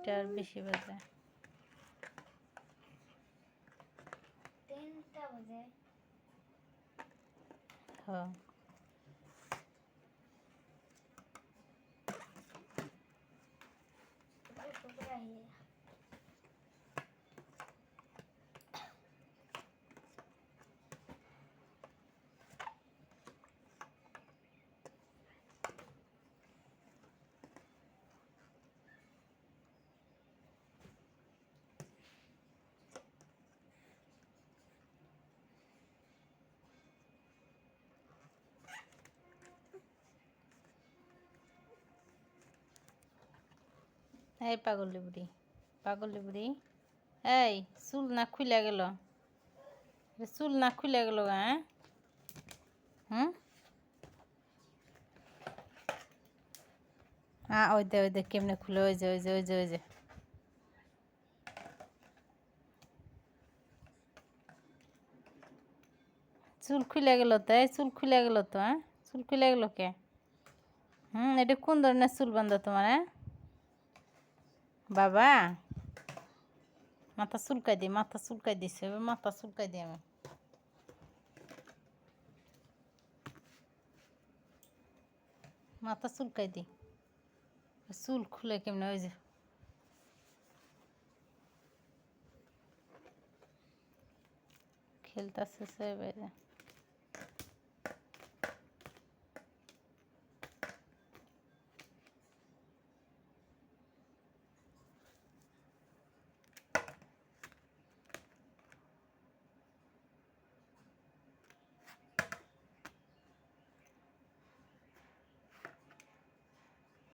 2টার বেশি বাজে। 3টা বাজে। হ্যাঁ এই পাগল বুড়ি এই চুল না খুলে গেল, চুল না খুলে গেল। হ্যাঁ হুম হ্যাঁ ওই দে কেমনে খুলে, ওই যে চুল খুলে গেল তো, চুল খুলে গেল তো। হ্যাঁ চুল খুলে গেল কে? এটা কোন ধরনের চুল বান্ধা তোমার? হ্যাঁ বাবা মাথা চুলকাই দিছে, মাথা চুলকাই দিই আমি। মাথা চুলকাই দিই, চুল খুলে কেমনে? ওই যে খেলতেছে বাইরে।